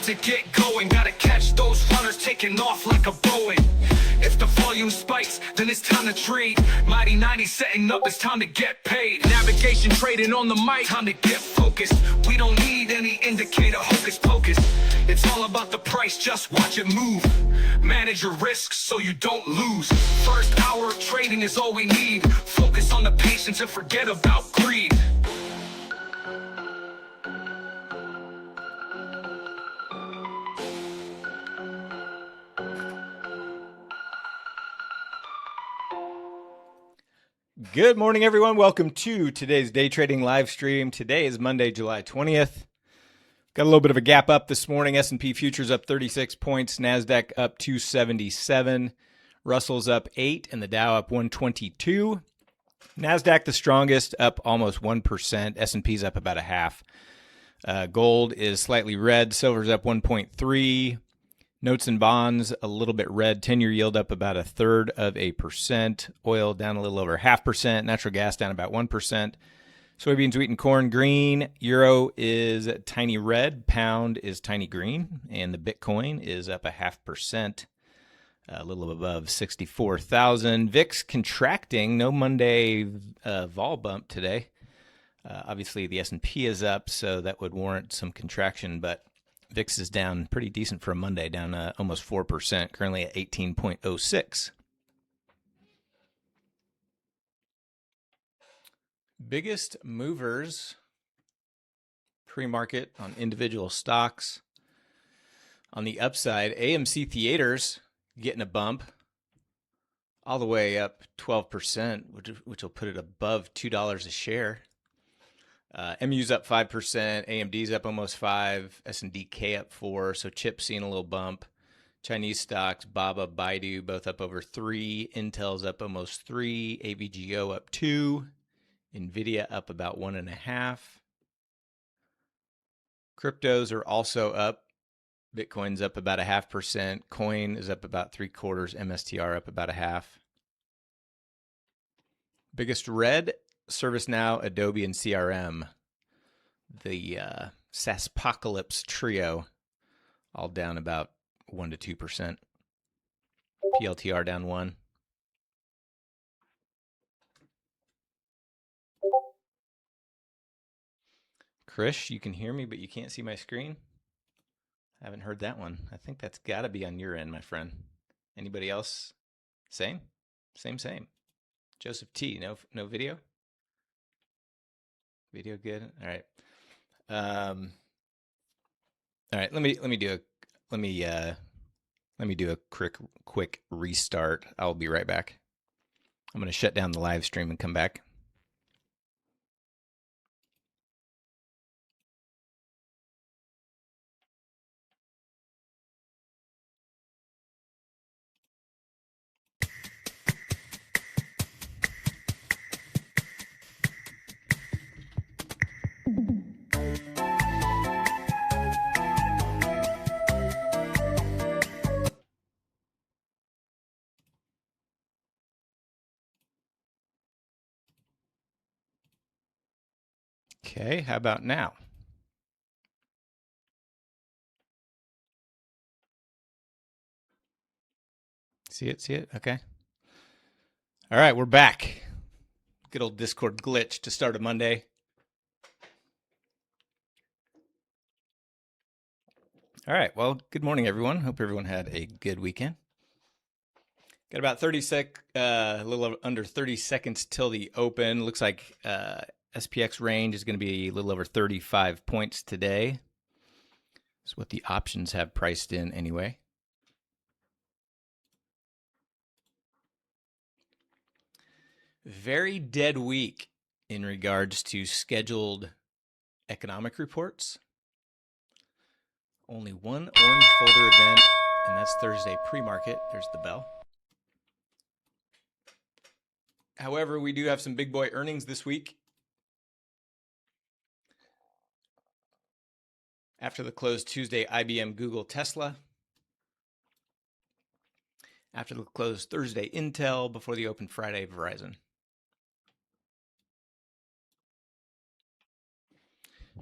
to get going. Gotta catch those runners taking off like a Boeing. If the volume spikes, then it's time to trade. Mighty 90 setting up, it's time to get paid. Navigation trading on the mic, time to get focused. We don't need any indicator, hocus pocus. It's all about the price, just watch it move. Manage your risks so you don't lose. First hour of trading is all we need. Focus on the patience and forget about greed. Good morning, everyone. Welcome to today's day trading live stream. Today is Monday, July 20th. Got a little bit of a gap up this morning. S&P futures up 36 points. NASDAQ up 277. Russell's up 8 and the Dow up 122. NASDAQ the strongest, up almost 1%. S&P's up about a half. Gold is slightly red. Silver's up 1.3. Notes and bonds a little bit red. 10-year yield up about 0.33%. Oil down a little over 0.5%. Natural gas down about 1%. Soybeans, wheat, and corn green. Euro is tiny red. Pound is tiny green. And the Bitcoin is up 0.5%. A little above 64,000. VIX contracting. No Monday vol bump today. Obviously, the S&P is up, so that would warrant some contraction, but VIX is down pretty decent for a Monday, down almost 4%, currently at 18.06. Biggest movers pre-market on individual stocks. On the upside, AMC Theaters getting a bump all the way up 12%, which will put it above $2 a share. MU's up 5%, AMD's up almost 5%, SNDK up 4%, so chips seeing a little bump. Chinese stocks, Baba, Baidu, both up over 3%, Intel's up almost 3%, AVGO up 2%, NVIDIA up about 1.5%. Cryptos are also up. Bitcoin's up about 0.5%, Coin is up about 0.75%, MSTR up about 0.5%. Biggest red, ServiceNow, Adobe, and CRM. The SaaSpocalypse trio, all down about 1 to 2%. PLTR down 1%. Krish, you can hear me, but you can't see my screen? I haven't heard that one. I think that's got to be on your end, my friend. Anybody else? Same? Same. Joseph T, no video? Video good. All right. All right. Let me do a quick restart. I'll be right back. I'm going to shut down the live stream and come back. Okay, how about now? See it? Okay. All right, we're back. Good old Discord glitch to start a Monday. All right, well, good morning, everyone. Hope everyone had a good weekend. Got about a little under 30 seconds till the open. Looks like SPX range is going to be a little over 35 points today. That's what the options have priced in anyway. Very dead week in regards to scheduled economic reports. Only one orange folder event, and that's Thursday pre-market. There's the bell. However, we do have some big boy earnings this week. After the close Tuesday, IBM, Google, Tesla. After the close Thursday, Intel. Before the open Friday, Verizon.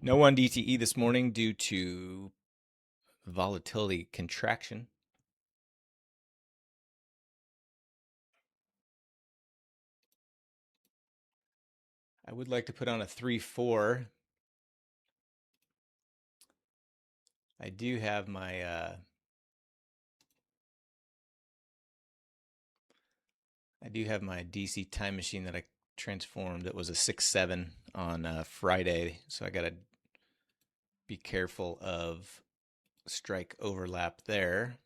No one DTE this morning due to volatility contraction. I would like to put on a 3-4. I do have my DC time machine that I transformed. It was a 6-7 on Friday, so I got to be careful of strike overlap there.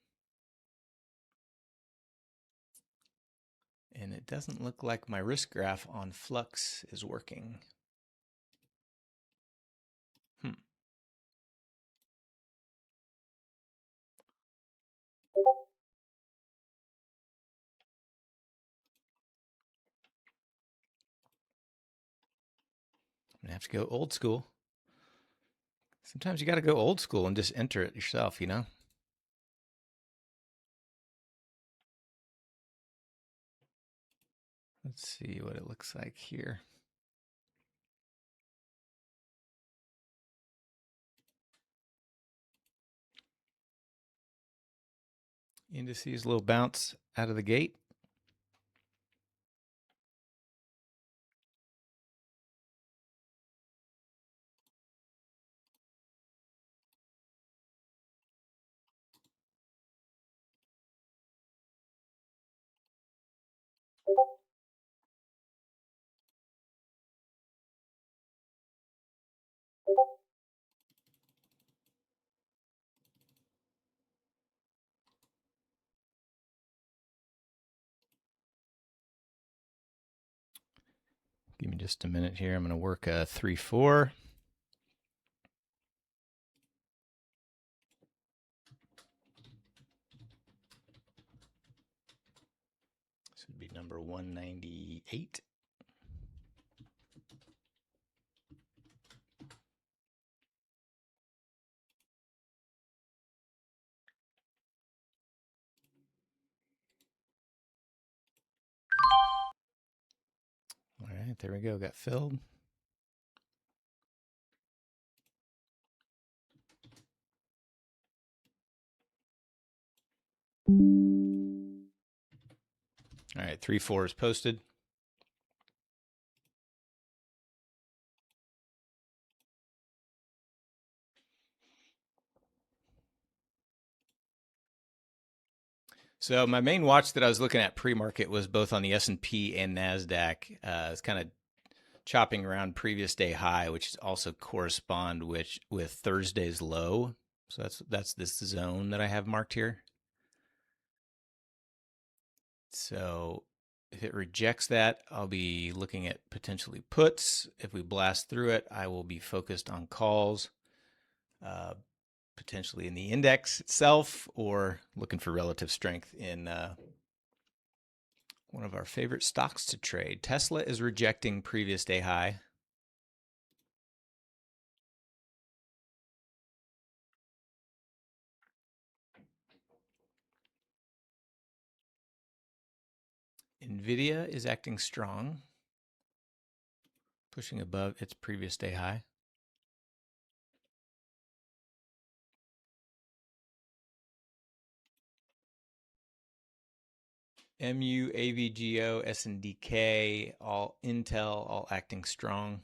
And it doesn't look like my risk graph on Flux is working. I'm going to have to go old school. Sometimes you got to go old school and just enter it yourself, you know? Let's see what it looks like here. Indices, little bounce out of the gate. Give me just a minute here. I'm going to work a 3-4. This would be number 198. All right, there we go. Got filled. All right, 3-4 is posted. So my main watch that I was looking at pre-market was both on the S&P and NASDAQ. It's kind of chopping around previous day high, which also correspond with Thursday's low. So that's this zone that I have marked here. So if it rejects that, I'll be looking at potentially puts. If we blast through it, I will be focused on calls, potentially in the index itself, or looking for relative strength in one of our favorite stocks to trade. Tesla is rejecting previous day high. Nvidia is acting strong, pushing above its previous day high. MU, AVGO, SNDK, all Intel, all acting strong.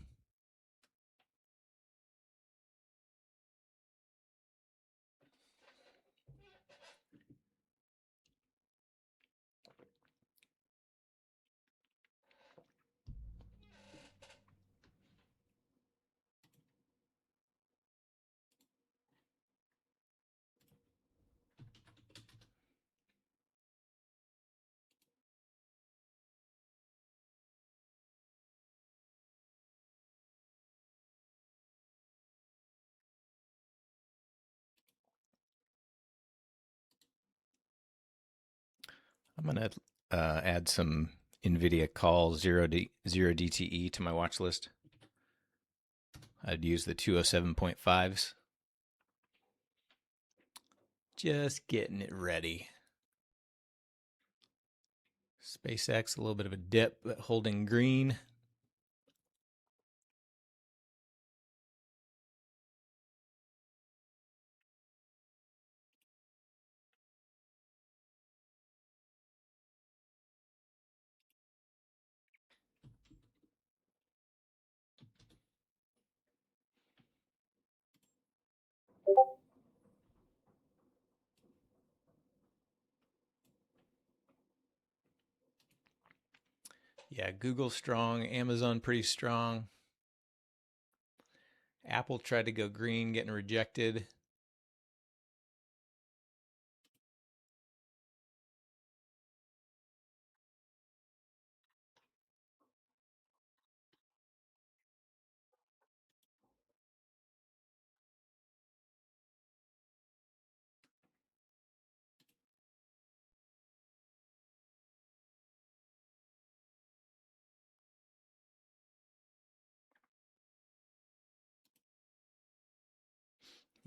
I'm going to add some NVIDIA call 0DTE to my watch list. I'd use the 207.5s. Just getting it ready. SpaceX, a little bit of a dip, but holding green. Yeah, Google strong, Amazon pretty strong. Apple tried to go green, getting rejected.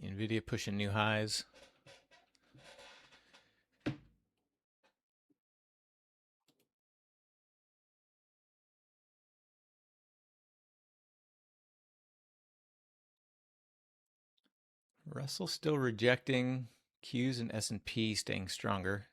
Nvidia pushing new highs. Russell still rejecting. Qs and S&P staying stronger.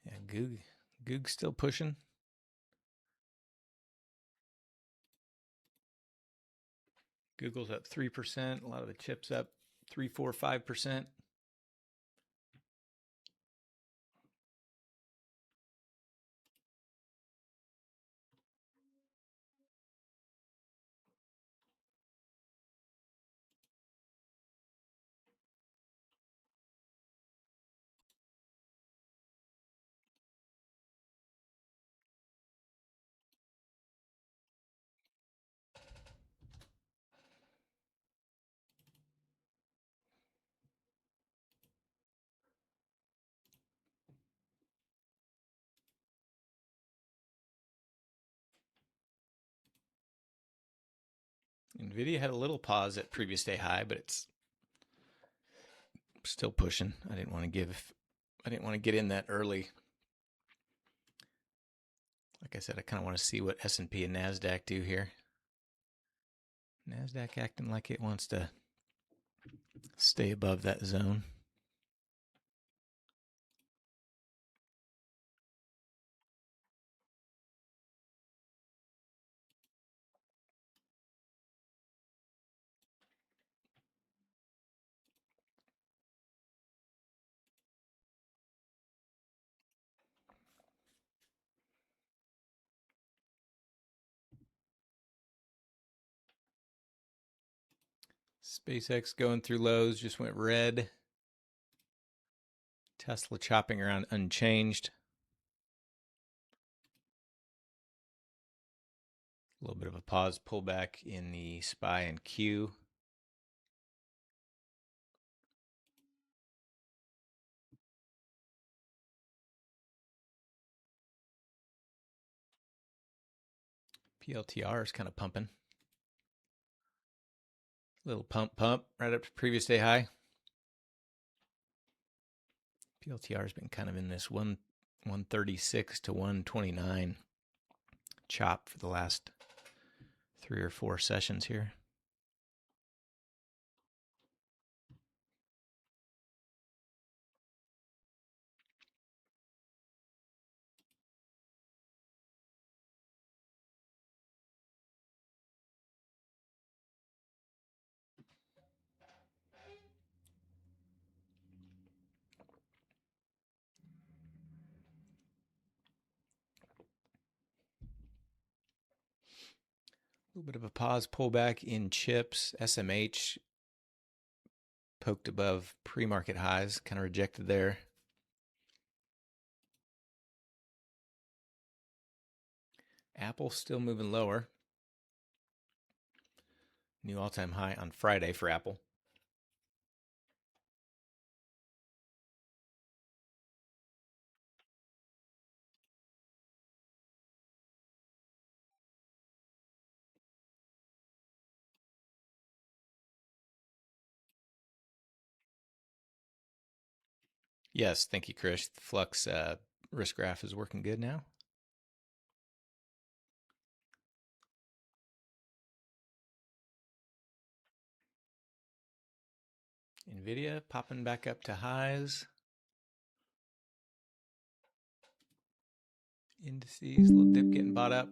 Yeah, Goog's still pushing. Google's up 3%. A lot of the chips up 3, 4, 5%. Nvidia had a little pause at previous day high, but it's still pushing. I didn't want to get in that early. Like I said, I kind of want to see what S&P and NASDAQ do here. NASDAQ acting like it wants to stay above that zone. SpaceX going through lows, just went red. Tesla chopping around unchanged. A little bit of a pause pullback in the SPY and Q. PLTR is kind of pumping. Little pump right up to previous day high. PLTR has been kind of in this 136 to 129 chop for the last 3 or 4 sessions here. A little bit of a pause pullback in chips. SMH Poked above pre-market highs, kind of rejected there. Apple still moving lower. New all-time high on Friday for Apple. Yes, thank you, Chris. The Flux risk graph is working good now. NVIDIA popping back up to highs. Indices, little dip getting bought up.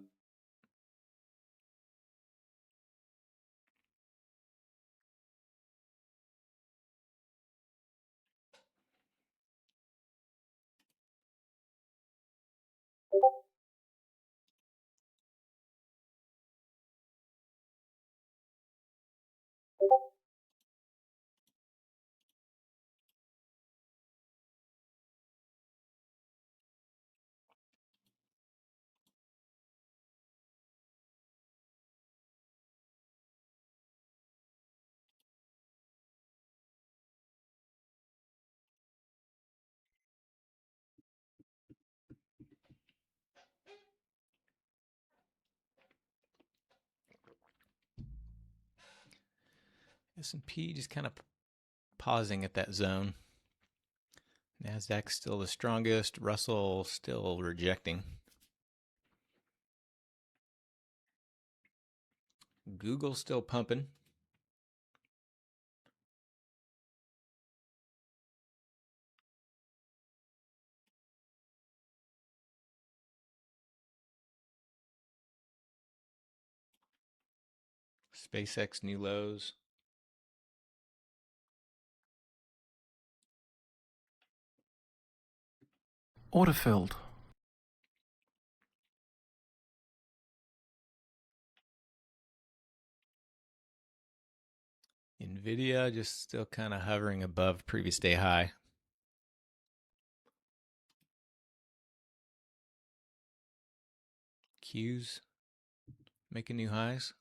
S&P just kind of pausing at that zone. NASDAQ still the strongest. Russell still rejecting. Google still pumping. SpaceX new lows. Autofilled. NVIDIA just still kind of hovering above previous day high. Qs making new highs.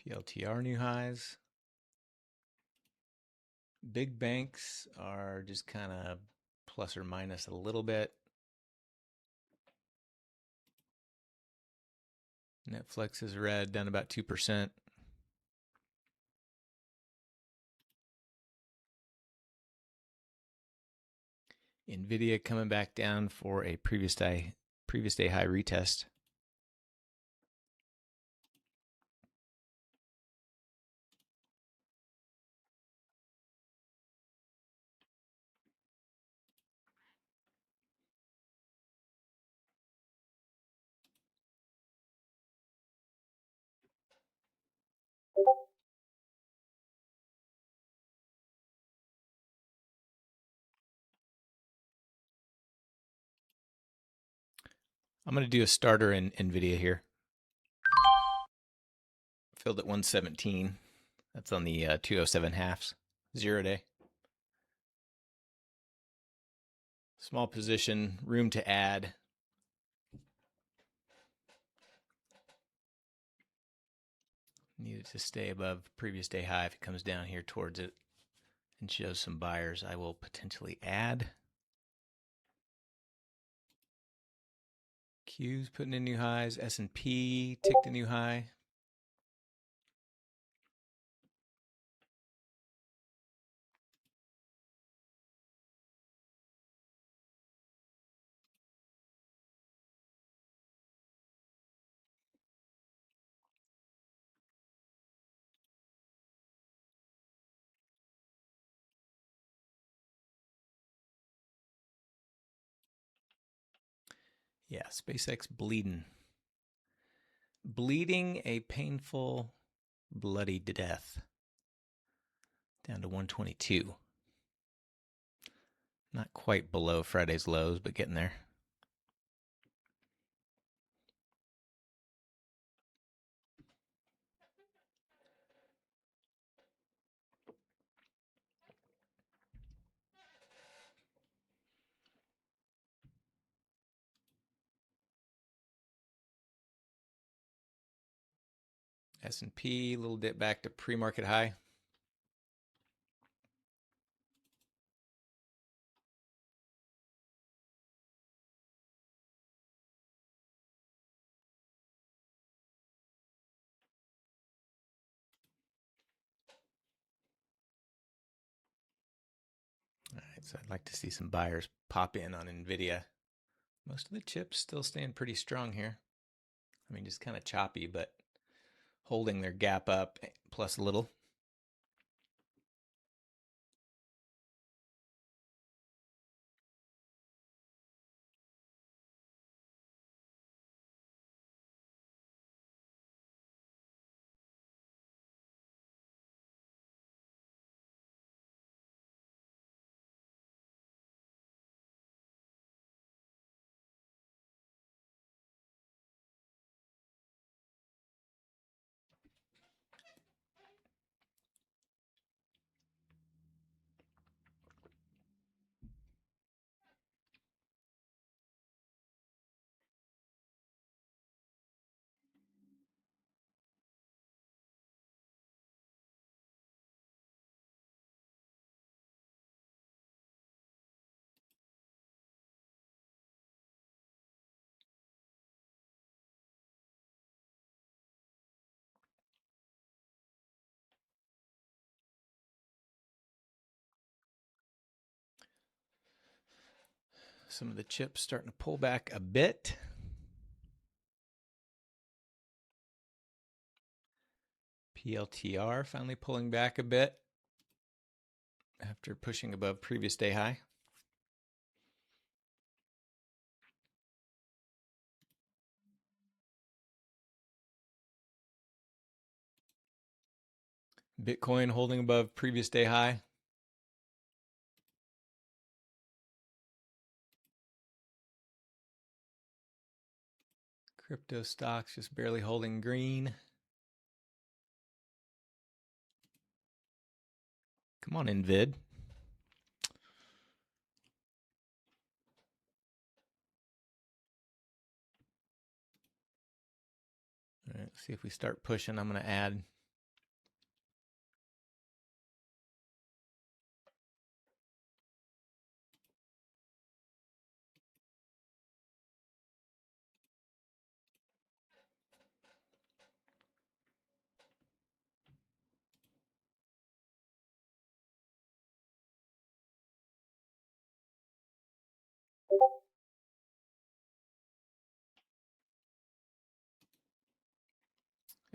PLTR new highs. Big banks are just kind of plus or minus a little bit. Netflix is red, down about 2%. NVIDIA coming back down for a previous day high retest. I'm going to do a starter in NVIDIA here. Filled at 117. That's on the 207 halves, 0 day. Small position, room to add. Needed to stay above previous day high. If it comes down here towards it and shows some buyers, I will potentially add. Q's putting in new highs. S&P ticked a new high. Yeah, SpaceX bleeding. Bleeding a painful, bloody death. Down to 122. Not quite below Friday's lows, but getting there. S&P, a little dip back to pre-market high. All right, so I'd like to see some buyers pop in on NVIDIA. Most of the chips still staying pretty strong here. I mean, just kind of choppy, but holding their gap up plus a little. Some of the chips starting to pull back a bit. PLTR finally pulling back a bit after pushing above previous day high. Bitcoin holding above previous day high. Crypto stocks just barely holding green. Come on, Invid. All right, let's see if we start pushing. I'm going to add.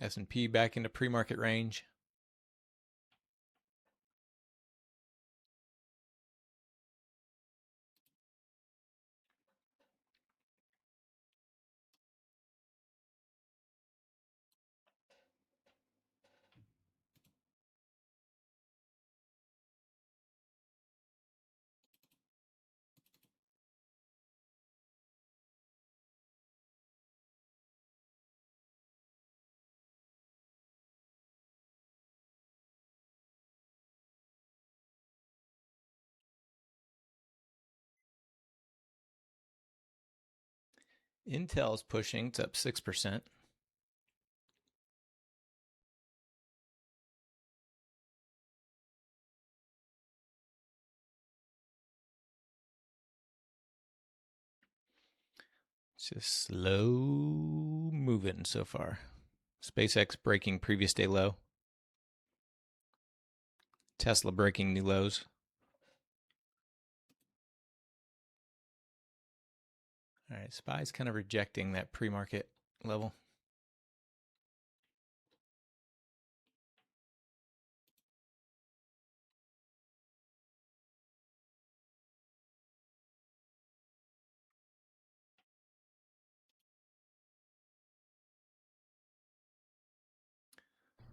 S&P back into pre-market range. Intel's pushing. It's up 6%. It's just slow moving so far. SpaceX breaking previous day low. Tesla breaking new lows. All right, SPY's kind of rejecting that pre-market level.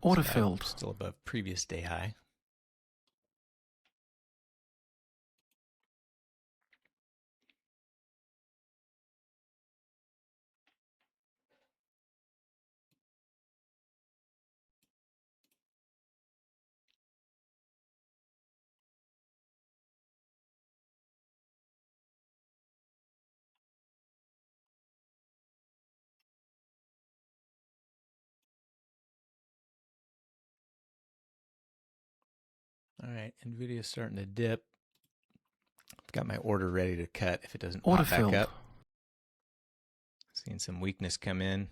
autofilled, Still above previous day high. All right, NVIDIA's starting to dip. I've got my order ready to cut if it doesn't pop back autofilled, up. Seeing some weakness come in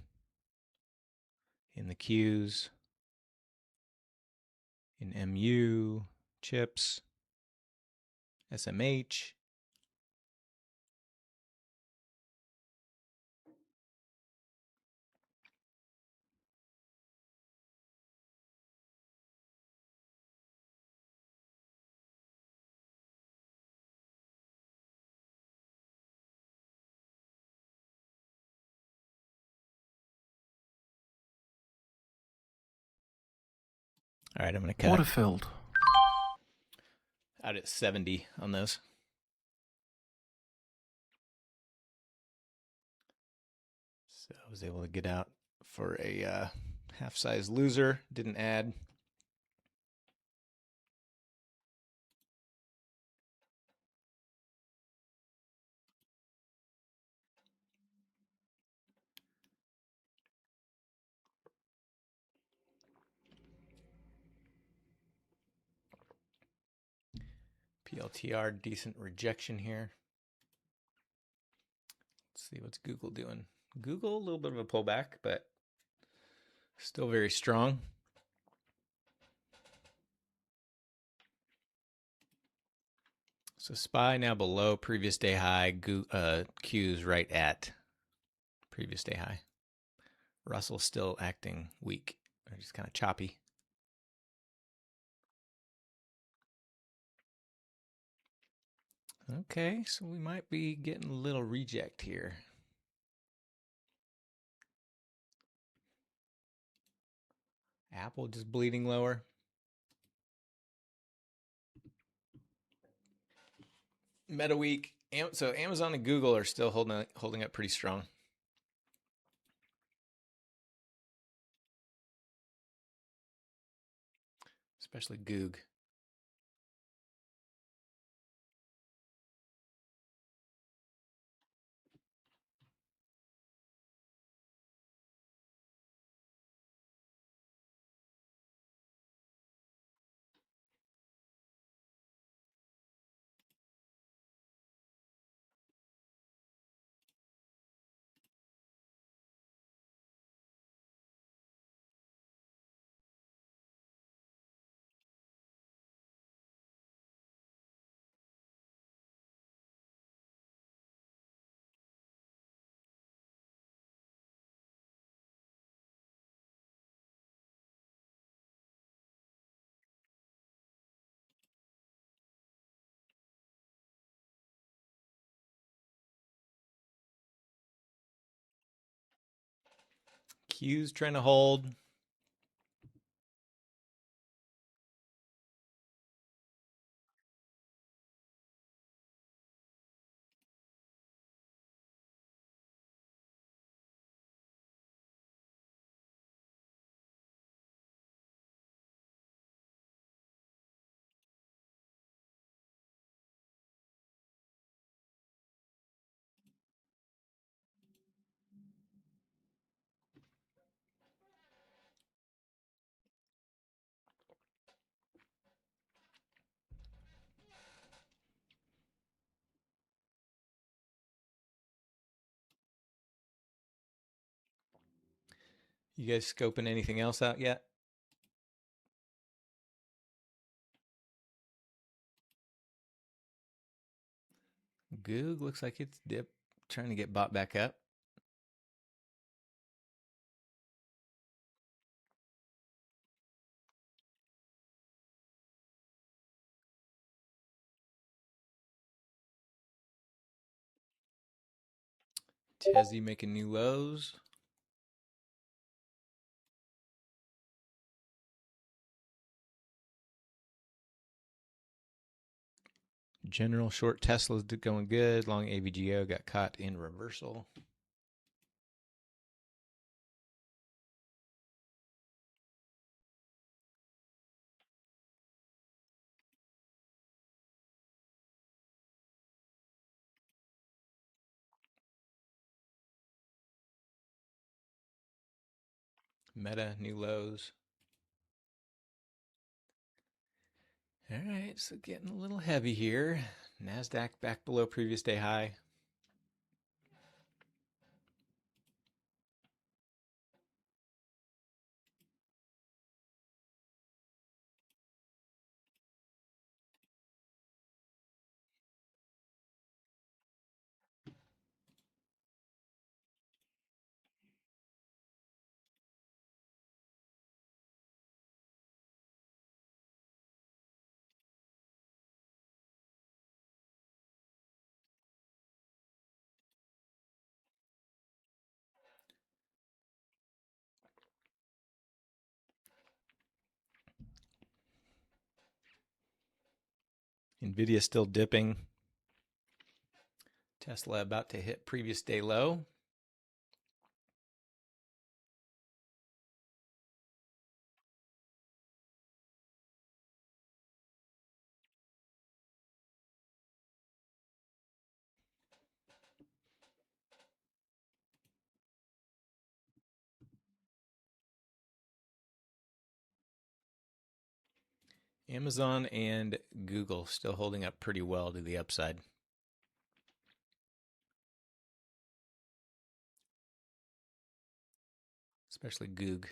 the Qs, in MU, chips, SMH. All right, I'm going to cut autofilled, out at 70 on those. So I was able to get out for a half-size loser. Didn't add. PLTR, decent rejection here. Let's see what's Google doing. Google, a little bit of a pullback, but still very strong. So SPY now below previous day high. Q's right at previous day high. Russell still acting weak, or just kind of choppy. Okay, so we might be getting a little reject here. Apple just bleeding lower. Meta week. So Amazon and Google are still holding up pretty strong. Especially Goog. Q's trying to hold. You guys scoping anything else out yet? Goog looks like it's trying to get bought back up. Tezzy making new lows. General short Tesla's going good. Long AVGO got caught in reversal. Meta, new lows. All right, so getting a little heavy here. NASDAQ back below previous day high. Nvidia still dipping. Tesla about to hit previous day low. Amazon and Google still holding up pretty well to the upside. Especially Google.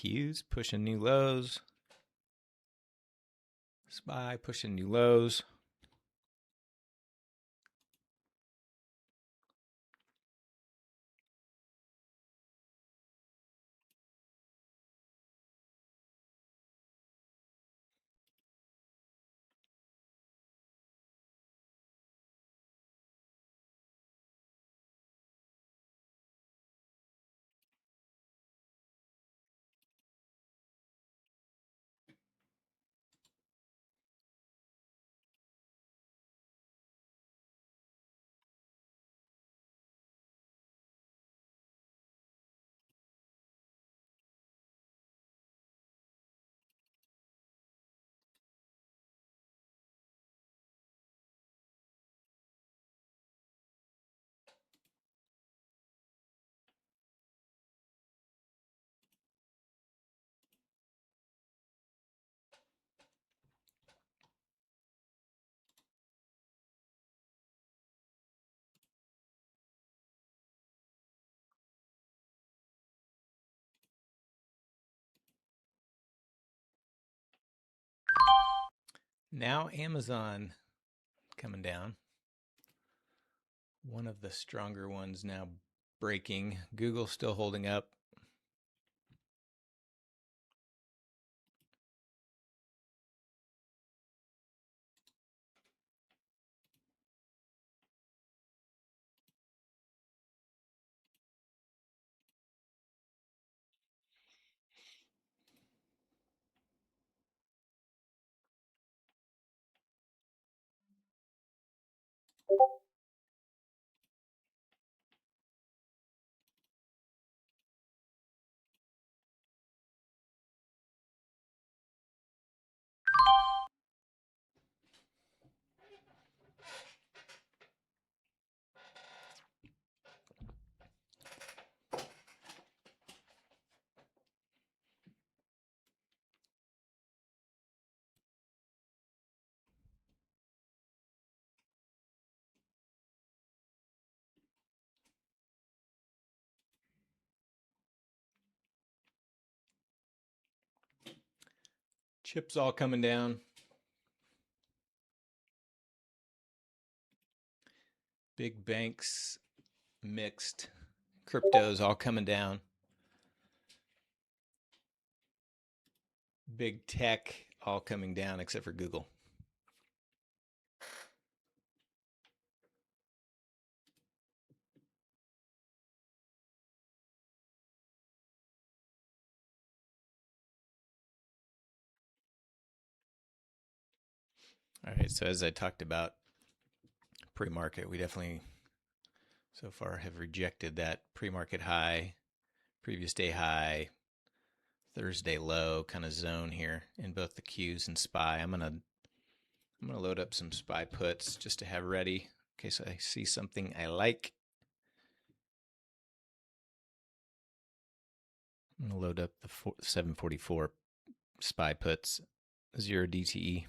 Q's pushing new lows. SPY pushing new lows. Now Amazon coming down. One of the stronger ones now breaking. Google still holding up. Chips all coming down. Big banks mixed. Cryptos all coming down. Big tech all coming down except for Google. All right, so as I talked about pre-market, we definitely so far have rejected that pre-market high, previous day high, Thursday low kind of zone here in both the Qs and SPY. I'm gonna load up some SPY puts just to have ready in case I see something I like. I'm gonna load up the 744 SPY puts, 0 DTE.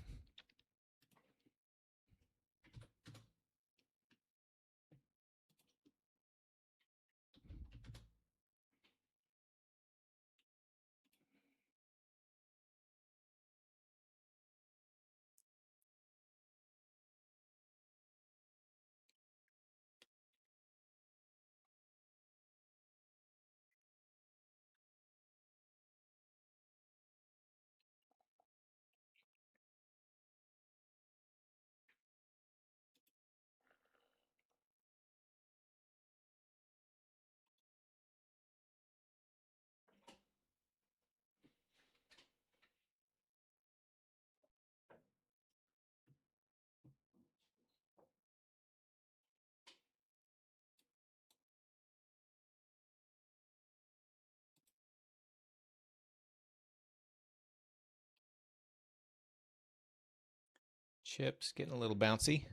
Chips getting a little bouncy.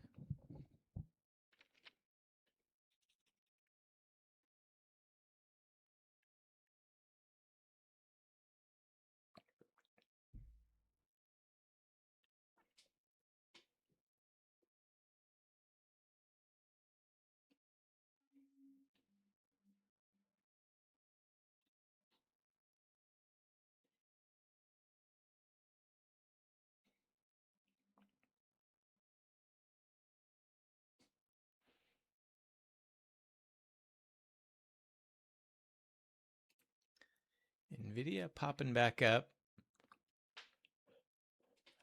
Nvidia popping back up,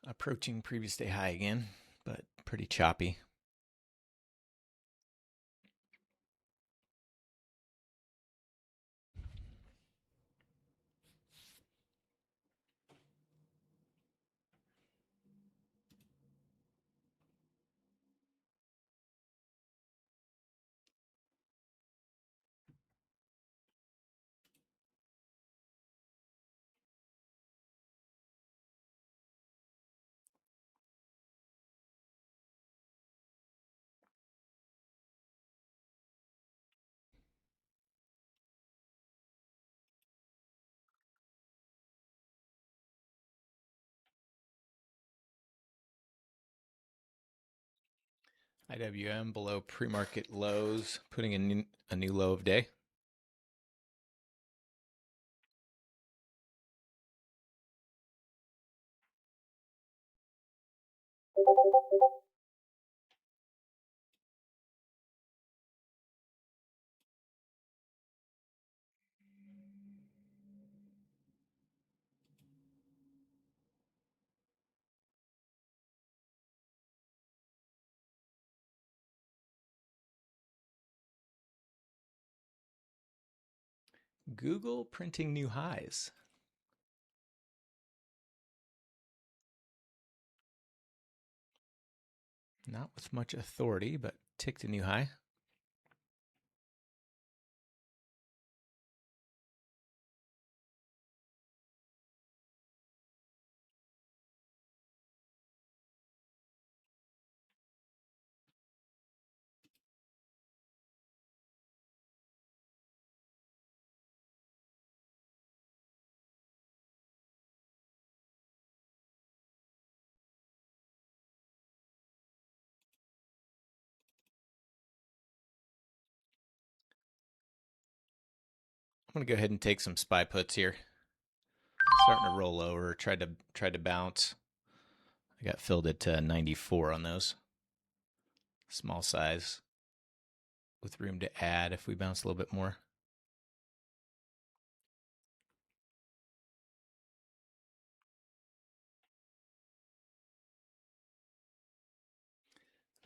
approaching previous day high again, but pretty choppy. IWM below pre-market lows, putting in a new low of day. Google printing new highs. Not with much authority, but ticked a new high. I'm going to go ahead and take some SPY puts here. Starting to roll over. Tried to bounce. I got filled at 94 on those. Small size with room to add if we bounce a little bit more.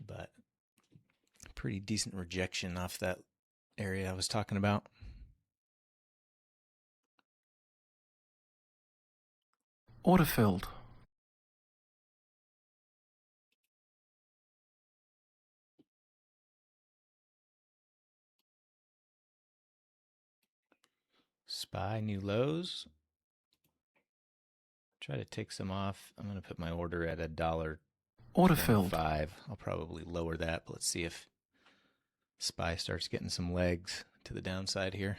But pretty decent rejection off that area I was talking about. Autofilled. SPY new lows. Try to take some off. I'm going to put my order at Autofilled. $1.25. I'll probably lower that, but let's see if SPY starts getting some legs to the downside here.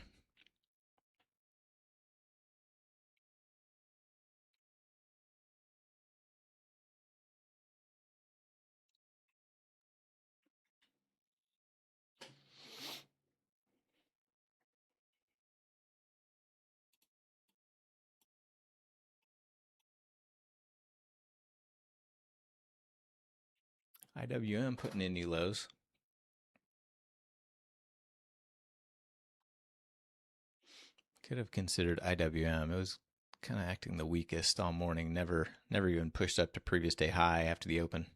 IWM putting in new lows. Could have considered IWM. It was kind of acting the weakest all morning. Never even pushed up to previous day high after the open.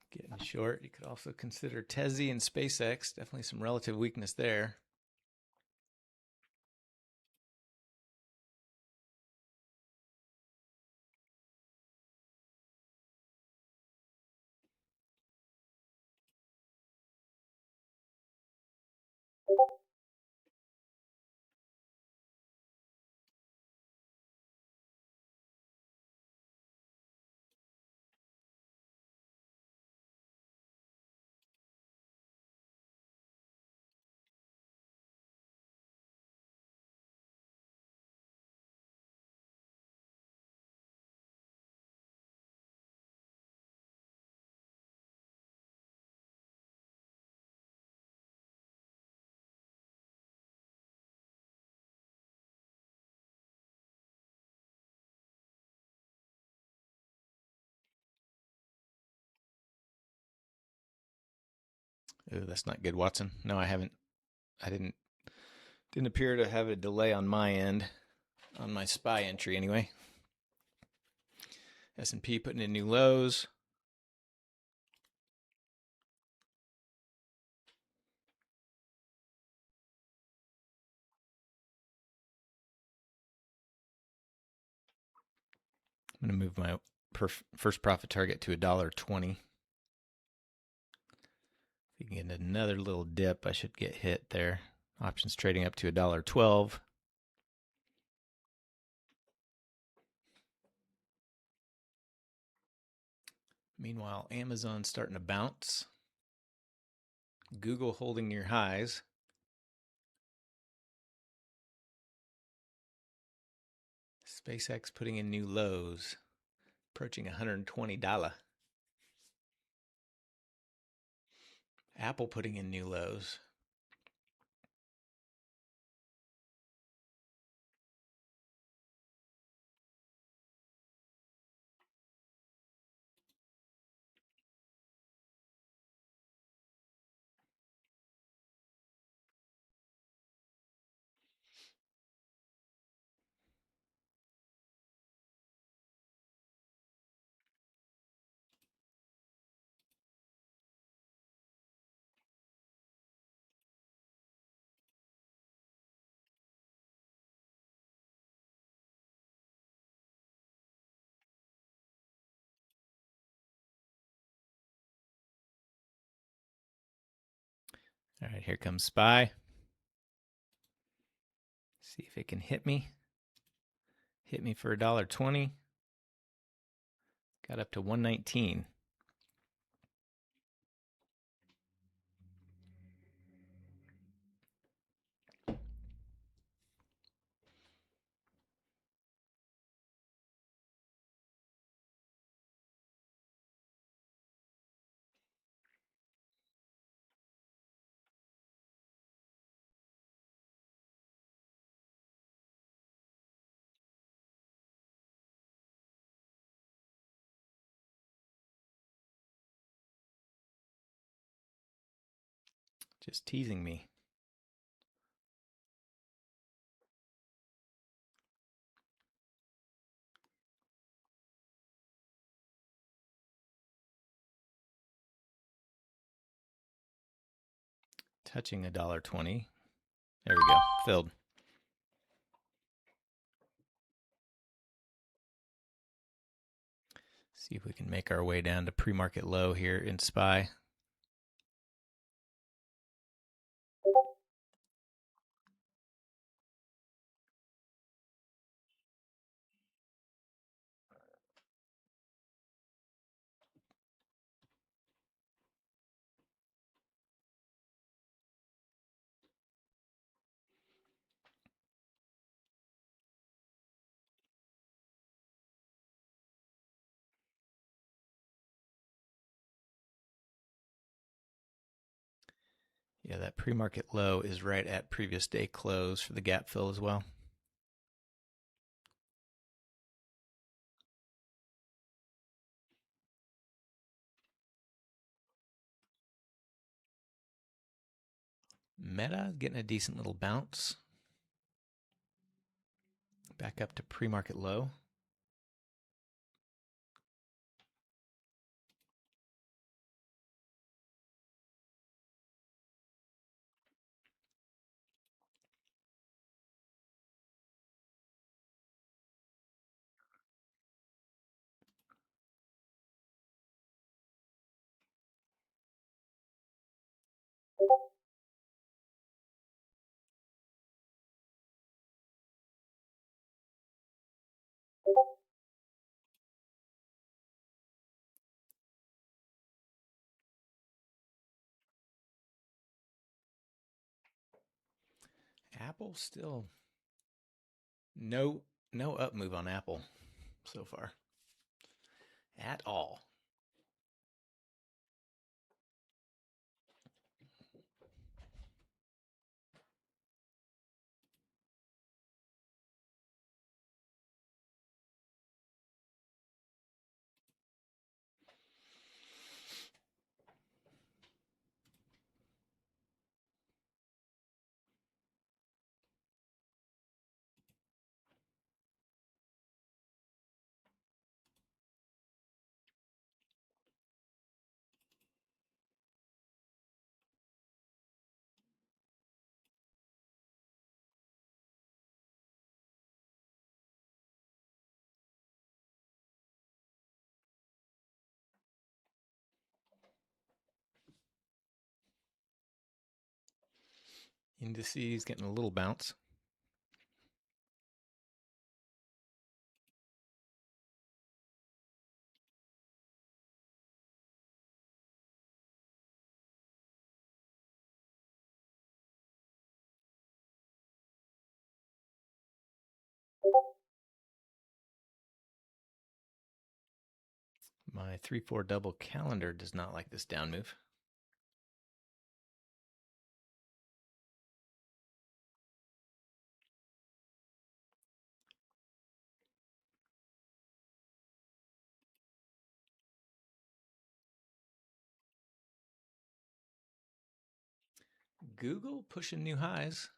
Getting short. You could also consider Tezzy and SpaceX. Definitely some relative weakness there. Ooh, that's not good, Watson. No, I haven't. I didn't appear to have a delay on my end, on my SPY entry anyway. S&P putting in new lows. I'm going to move my first profit target to $1.20. If we can get another little dip, I should get hit there. Options trading up to $1.12. Meanwhile, Amazon's starting to bounce. Google holding near highs. SpaceX putting in new lows, approaching $120. Apple putting in new lows. All right, here comes SPY. See if it can hit me. Hit me for $1.20. Got up to 119. Just teasing me. Touching $1.20. There we go. Filled. See if we can make our way down to pre-market low here in SPY. Yeah, that pre-market low is right at previous day close for the gap fill as well. Meta getting a decent little bounce. Back up to pre-market low. Apple still no up move on Apple so far at all. Indices getting a little bounce. My 3-4 double calendar does not like this down move. Google pushing new highs.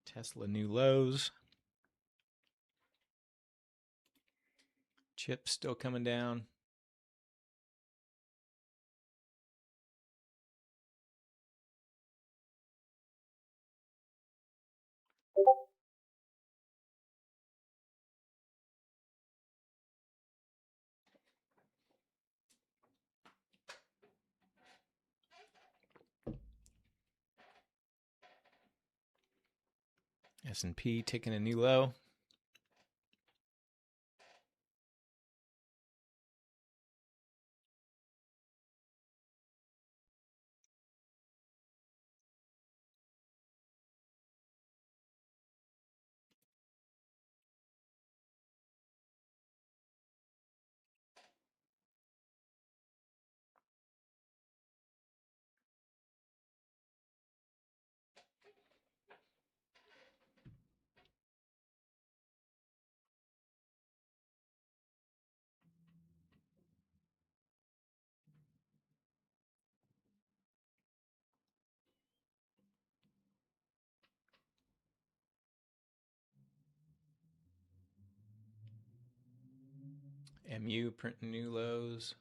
Tesla new lows. Chips still coming down. S&P taking a new low. MU printing new lows.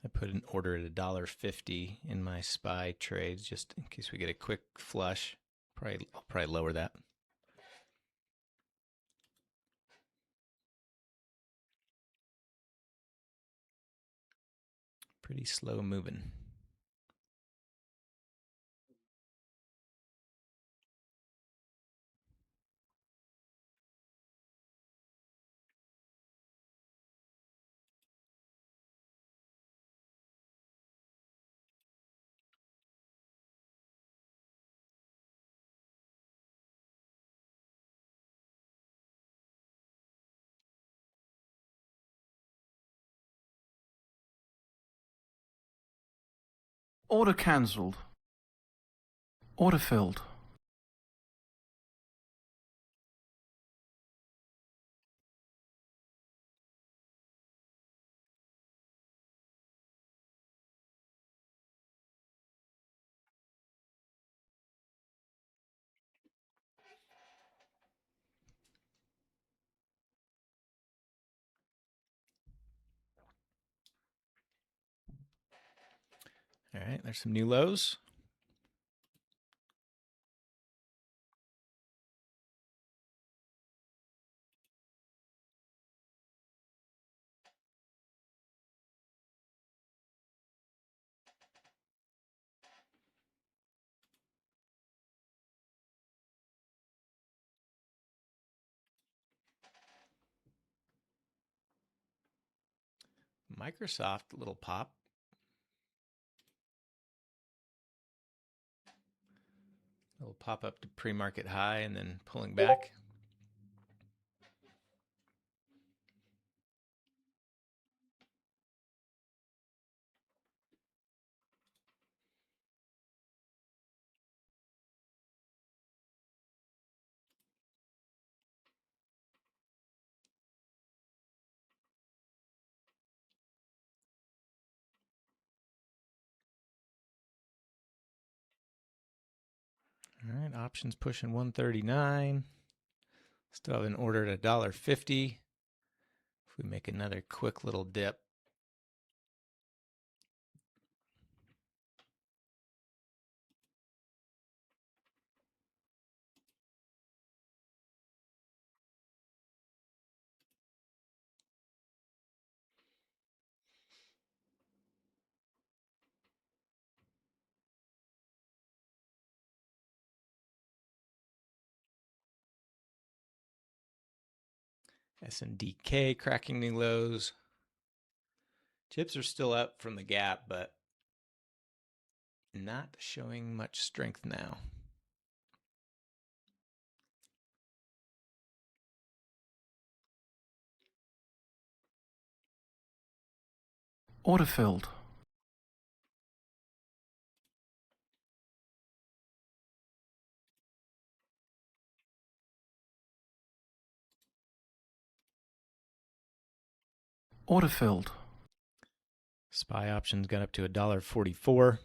I put an order at $1.50 in my SPY trades just in case we get a quick flush. I'll probably lower that. Pretty slow moving. Order cancelled. Order filled. All right, there's some new lows. Microsoft, a little pop. A little pop up to pre-market high and then pulling back. All right, options pushing 139. Still have an order at $1.50. If we make another quick little dip. SNDK cracking new lows. Chips are still up from the gap, but not showing much strength now. Order filled. Order filled. SPY options got up to $1.44.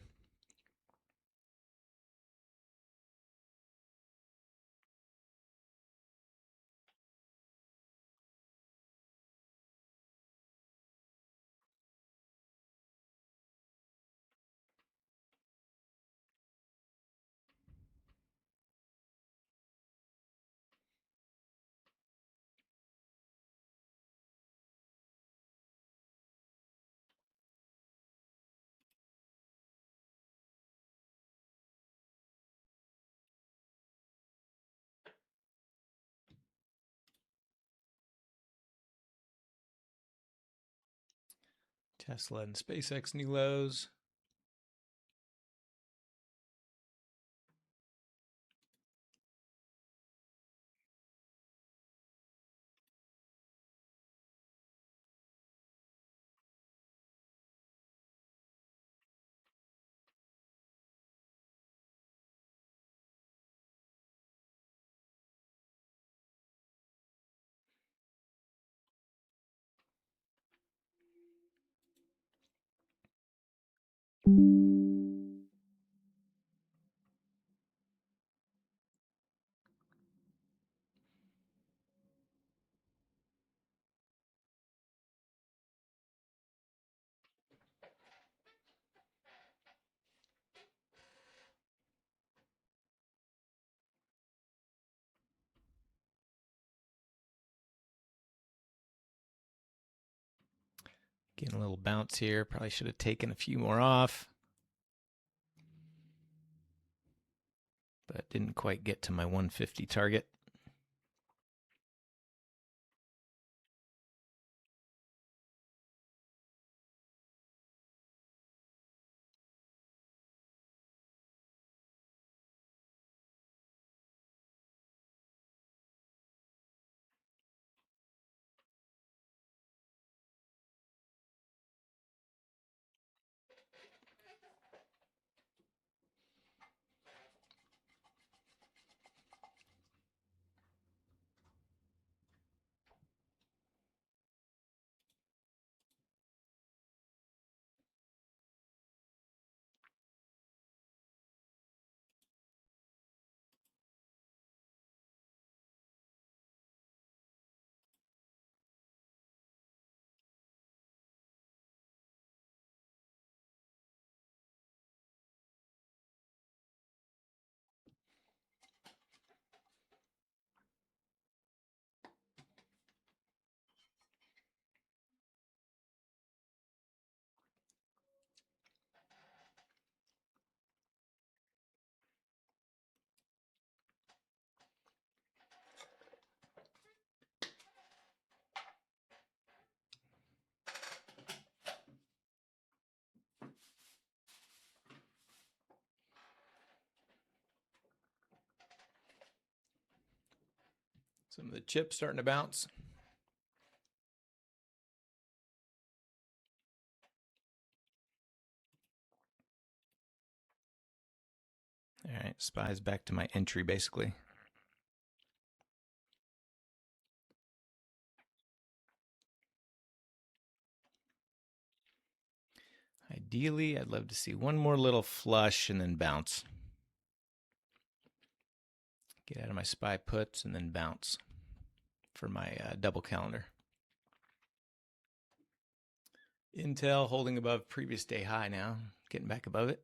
Tesla and SpaceX new lows. Getting a little bounce here. Probably should have taken a few more off. But didn't quite get to my 150 target. Some of the chips starting to bounce. All right, SPY's back to my entry basically. Ideally, I'd love to see one more little flush and then bounce. Get out of my SPY puts and then bounce for my double calendar. Intel holding above previous day high now, getting back above it.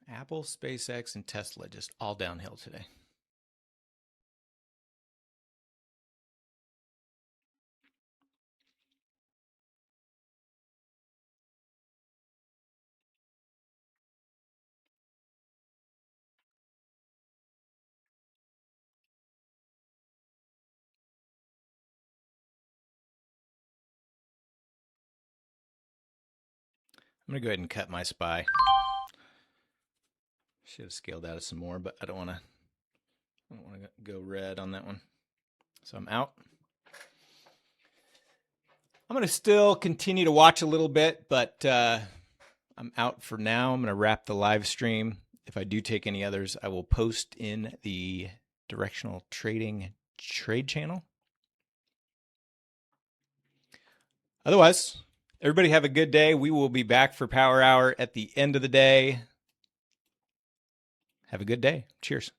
Apple, SpaceX, and Tesla just all downhill today. I'm going to go ahead and cut my SPY. Should have scaled out some more, but I don't want to go red on that one. So I'm out. I'm going to still continue to watch a little bit, but I'm out for now. I'm going to wrap the live stream. If I do take any others, I will post in the directional trading trade channel. Otherwise, everybody have a good day. We will be back for Power Hour at the end of the day. Have a good day. Cheers.